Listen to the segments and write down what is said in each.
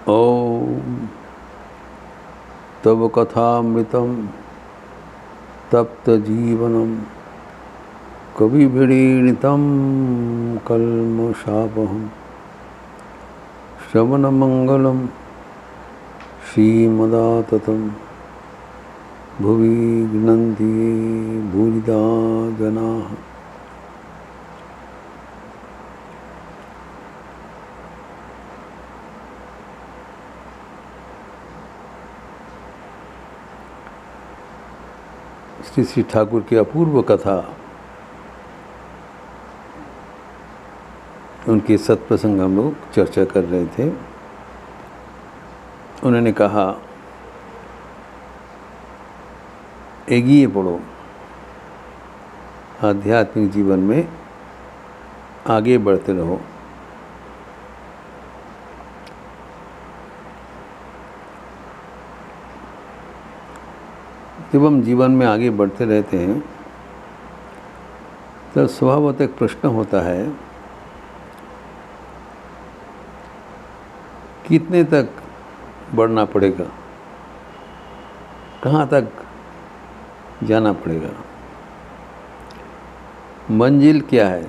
ओम तव कथामृतं तप्तजीवनं कविभिरीडितं कल्मषापहं श्रवणमङ्गलं श्रीमदाततं भुवि गृह्णन्ति भूरिदा जनाः। श्री श्री ठाकुर की अपूर्व कथा, उनके सत्प्रसंग हम लोग चर्चा कर रहे थे। उन्होंने कहा, एगिए पढ़ो, आध्यात्मिक जीवन में आगे बढ़ते रहो। जब हम जीवन में आगे बढ़ते रहते हैं तो स्वभावतः एक प्रश्न होता है, कितने तक बढ़ना पड़ेगा, कहाँ तक जाना पड़ेगा, मंजिल क्या है,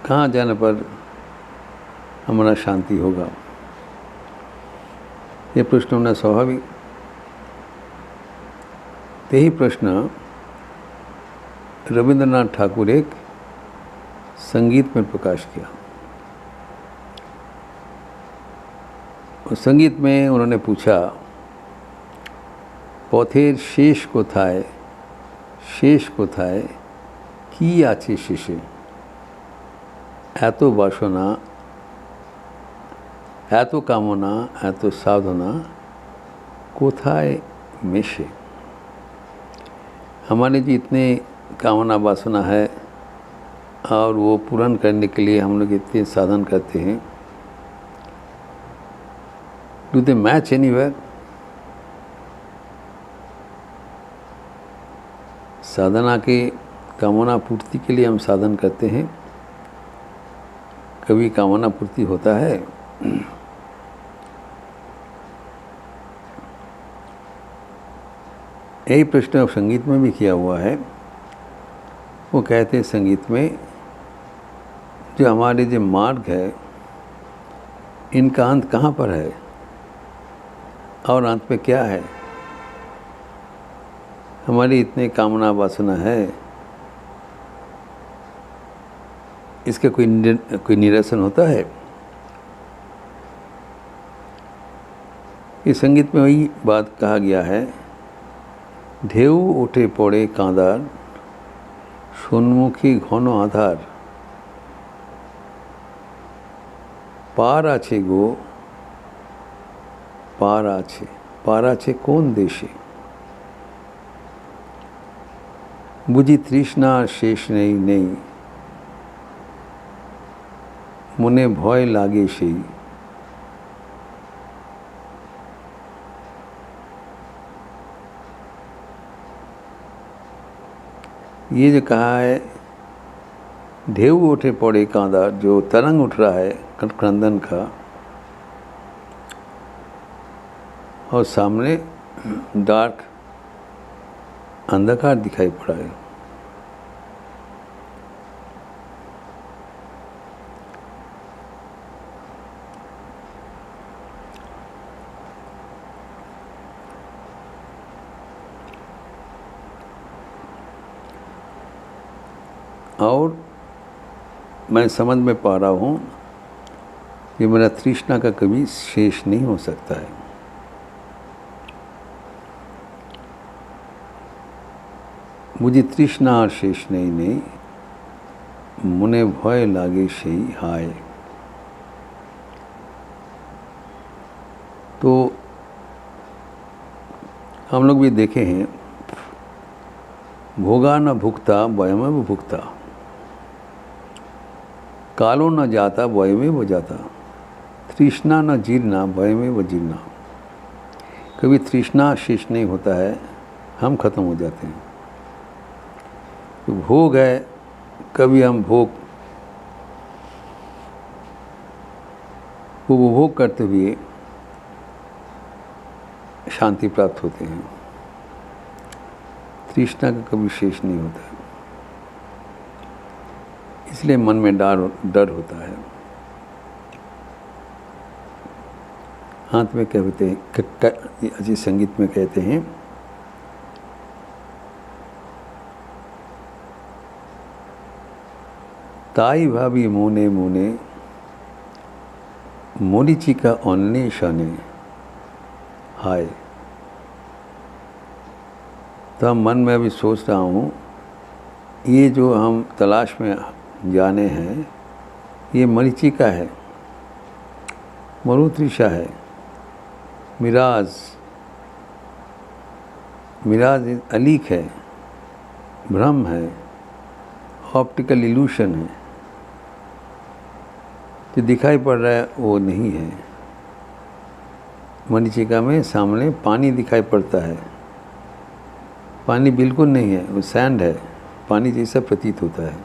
कहाँ जाने पर हमारा शांति होगा। ये प्रश्न होना स्वाभाविक। यही प्रश्न रविंद्रनाथ ठाकुर एक संगीत में प्रकाश किया। और संगीत में उन्होंने पूछा, पथेर शेष कोथाय की आछे शेषे, एतो बासना एतो कामना एतो साधना कोथाय मेशे। हमारे जी इतने कामना वासना है और वो पूर्ण करने के लिए हम लोग इतने साधन करते हैं। Do they match anywhere? साधना के कामना पूर्ति के लिए हम साधन करते हैं, कभी कामना पूर्ति होता है? यही प्रश्न संगीत में भी किया हुआ है। वो कहते हैं संगीत में, जो हमारे जो मार्ग है, इनका अंत कहाँ पर है और अंत में क्या है। हमारी इतने कामना वासना है, इसका कोई निरसन होता है? इस संगीत में वही बात कहा गया है, ঢেউ ওঠে পড়ে কাঁদার সন্মুখী ঘন আধার, পার আছে গো পার আছে কোন দেশে, বুঝি তৃষ্ণার শেষ নেই মনে ভয় লাগে সেই। ये जो कहा है, ढेउ उठे पड़े कांदा, जो तरंग उठ रहा है क्रंदन का, और सामने डार्क अंधकार दिखाई पड़ा है। और मैं समझ में पा रहा हूँ कि मेरा तृष्णा का कभी शेष नहीं हो सकता है। मुझे तृष्णा और शेष नहीं मुने भय लागे सही हाय। तो हम लोग भी देखे हैं, भोगा न भुगता वयमेव भुगता, कालो न जाता वयमेव जाता, तृष्णा न जीर्णा वयमेव जीर्णा। कभी तृष्णा शेष नहीं होता है, हम खत्म हो जाते हैं। तो भोग है, कभी हम भोग वो उपभोग करते हुए शांति प्राप्त होते हैं। तृष्णा का कभी शेष नहीं होता, इसलिए मन में डर होता है। हाथ में कहते हैं, अजी संगीत में कहते हैं, ताई भाभी मोने मोने मरीचिका अन्वेषणे हाय। तो मन में अभी सोच रहा हूँ, ये जो हम तलाश में जाने हैं, ये मरीचिका है, मरुतृषा है, मिराज अलीक है, भ्रम है, ऑप्टिकल इल्यूशन है। जो दिखाई पड़ रहा है वो नहीं है। मरीचिका में सामने पानी दिखाई पड़ता है, पानी बिल्कुल नहीं है, वो सैंड है, पानी जैसा प्रतीत होता है।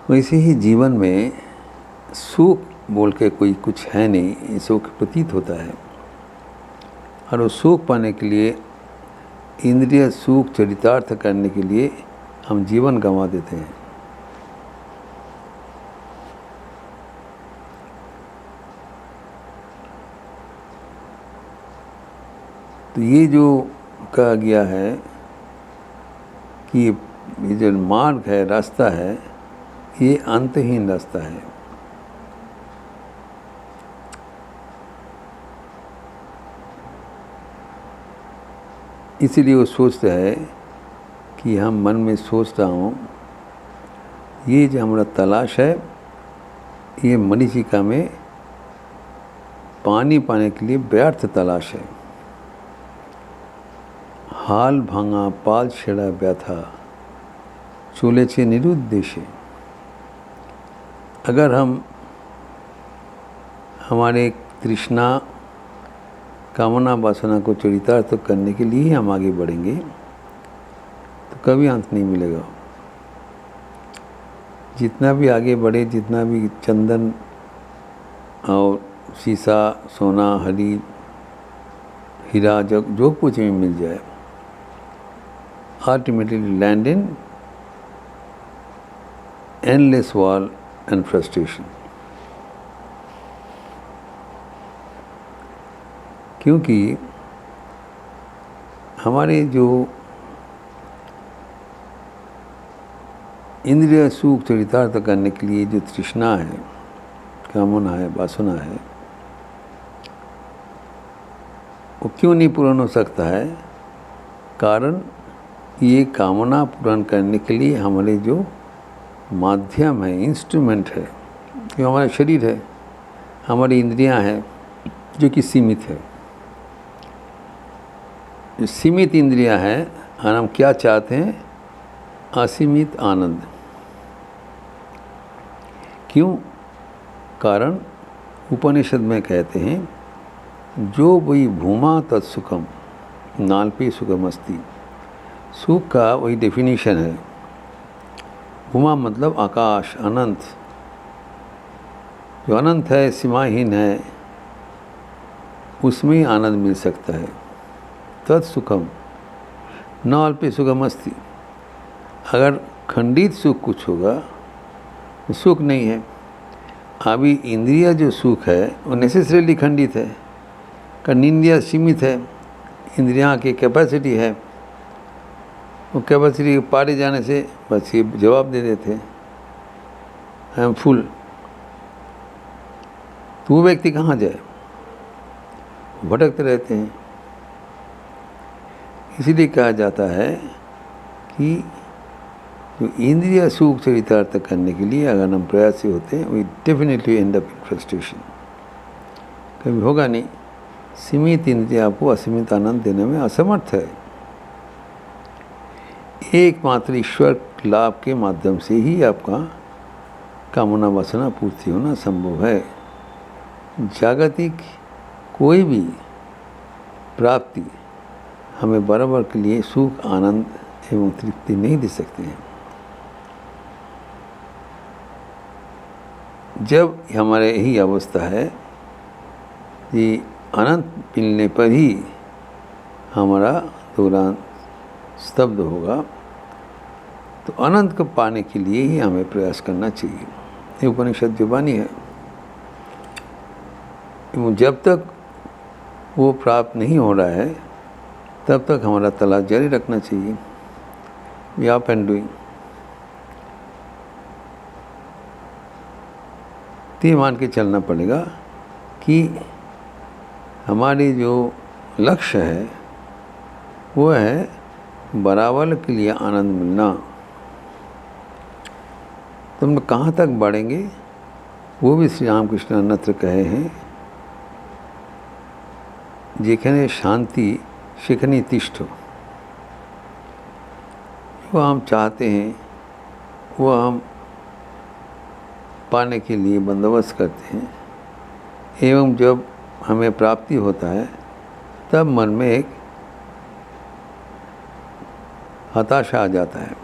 वैसे ही जीवन में सुख बोल के कोई कुछ है नहीं, ये सुख प्रतीत होता है। और वो सुख पाने के लिए, इंद्रिय सुख चरितार्थ करने के लिए हम जीवन गंवा देते हैं। तो ये जो कहा गया है कि ये जो मार्ग है, रास्ता है, ये अंतहीन रास्ता है। इसीलिए वो सोचता है कि हम मन में सोच रहा हूँ, ये जो हमारा तलाश है, ये मरीचिका में पानी पाने के लिए व्यर्थ तलाश है। हाल भांगा पाल छेड़ा व्यथा चलेছে निरुद्देशे। अगर हम हमारे तृष्णा कामना वासना को चरितार्थ करने के लिए ही हम आगे बढ़ेंगे तो कभी अंत नहीं मिलेगा। जितना भी आगे बढ़े, जितना भी चंदन और शीशा, सोना, हरी, हीरा, जो कुछ भी मिल जाए, ultimately land in endless wall and frustration। क्योंकि हमारे जो इंद्रिय सुख चरितार्थ करने के लिए जो तृष्णा है, कामना है, वासना है, वो क्यों नहीं पूर्ण हो सकता है? कारण ये कामना पूर्ण करने के लिए हमारे जो माध्यम है, इंस्ट्रूमेंट है, जो हमारा शरीर है, हमारी इंद्रियां हैं, जो कि सीमित है। जो सीमित इंद्रियां हैं, और हम क्या चाहते हैं? असीमित आनंद। क्यों? कारण उपनिषद में कहते हैं, जो वही भूमा तत्सुखम नाल्पे सुखम अस्ति। सुख का वही डेफिनेशन है। भूमा मतलब आकाश, अनंत। जो अनंत है, सीमाहीन है, उसमें ही आनंद मिल सकता है। तत्सुखम न अल्पे सुखम अस्ति। अगर खंडित सुख कुछ होगा तो सुख नहीं है। अभी इंद्रिय जो सुख है वो नेसेसरीली खंडित है, कारण इंद्रिया सीमित है, इंद्रियां की कैपेसिटी है। वो कैपेसिटी के पारे जाने से बस ये जवाब दे देते हैं, आई एम फुल। तो वो व्यक्ति कहाँ जाए? भटकते रहते हैं। इसीलिए कहा जाता है कि जो इंद्रिय सुख चरितार्थ करने के लिए अगर हम प्रयासी होते हैं, we definitely end up in frustration. कभी होगा नहीं। सीमित इंद्रिय आपको असीमित आनंद देने में असमर्थ है। एकमात्र ईश्वर लाभ के माध्यम से ही आपका कामना वासना पूर्ति होना संभव है। जागतिक कोई भी प्राप्ति हमें बराबर के लिए सुख, आनंद एवं तृप्ति नहीं दे सकते हैं। जब हमारे यही अवस्था है कि अनंत मिलने पर ही हमारा दौरान स्तब्ध होगा, तो अनंत को पाने के लिए ही हमें प्रयास करना चाहिए। ये उपनिषद की वाणी है। जब तक वो प्राप्त नहीं हो रहा है तब तक हमारा तलाश जारी रखना चाहिए। We up and doing. तो मान के चलना पड़ेगा कि हमारी जो लक्ष्य है वो है बराबर के लिए आनंद मिलना। तो हम कहाँ तक बढ़ेंगे वो भी श्री रामकृष्ण अन्यत्र कहे हैं, जेखने शांति शिखनी तिष्ठ। वो हम चाहते हैं वो हम पाने के लिए बंदोबस्त करते हैं, एवं जब हमें प्राप्ति होता है तब मन में एक हताशा आ जाता है।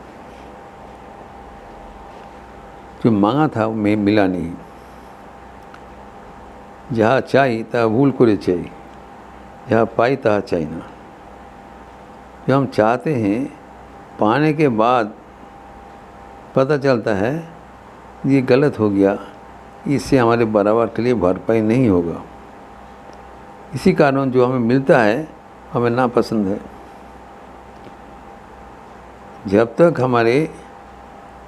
जो मांगा था वो मैं मिला नहीं। जहाँ चाहिए तहाँ भूल करे चाहिए, जहाँ पाई तहाँ चाहिए ना। जो हम चाहते हैं पाने के बाद पता चलता है ये गलत हो गया, इससे हमारे बराबर के लिए भरपाई नहीं होगा। इसी कारण जो हमें मिलता है हमें नापसंद है। जब तक हमारे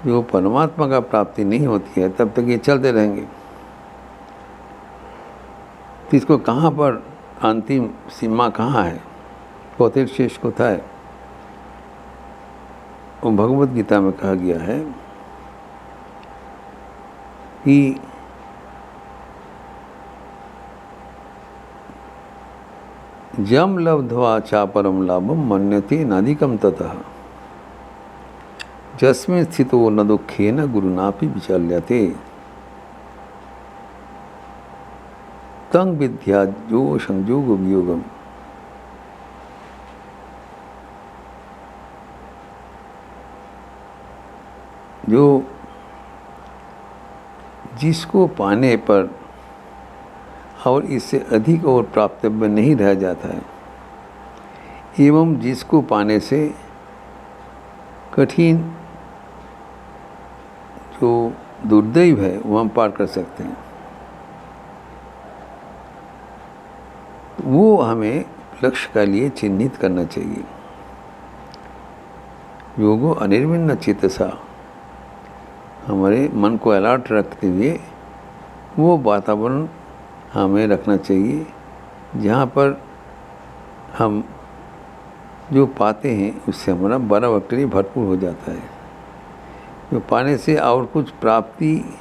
जो परमात्मा का प्राप्ति नहीं होती है तब तक ये चलते रहेंगे। तो इसको कहाँ पर अंतिम सीमा कहाँ है, कौतिक शेष को था। वो भगवत गीता में कहा गया है कि जम लब्ध्वा चापरम लाभम मन्यते नाधिकम ततः जस्मिन् स्थितो न दुःखेन गुरुनापि विचल्यते तं विद्या जो संयोग वियोगम। जो जिसको पाने पर और इससे अधिक और प्राप्तव्य नहीं रह जाता है, एवं जिसको पाने से कठिन जो दुर्दैव है वो हम पार कर सकते हैं, वो हमें लक्ष्य के लिए चिन्हित करना चाहिए। योगो अनिर्विण्ण चेतसा, हमारे मन को अलर्ट रखते हुए वो वातावरण हमें रखना चाहिए जहाँ पर हम जो पाते हैं उससे हमारा बड़ा वक्त के लिए भरपूर हो जाता है। जो पाने से और कुछ प्राप्ति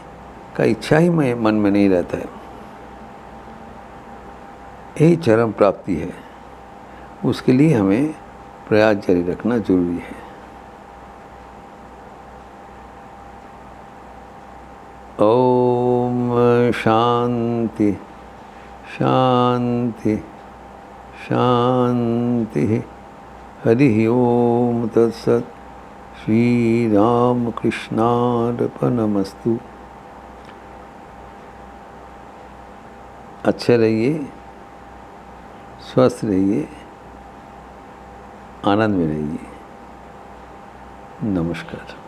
का इच्छा ही मन में नहीं रहता है, यही चरम प्राप्ति है। उसके लिए हमें प्रयास जारी रखना जरूरी है। ओम शांति शांति शांति। हरि ओम तत्सत्। श्री राम कृष्णार्पणमस्तु। अच्छे रहिए, स्वस्थ रहिए, आनंद में रहिए। नमस्कार।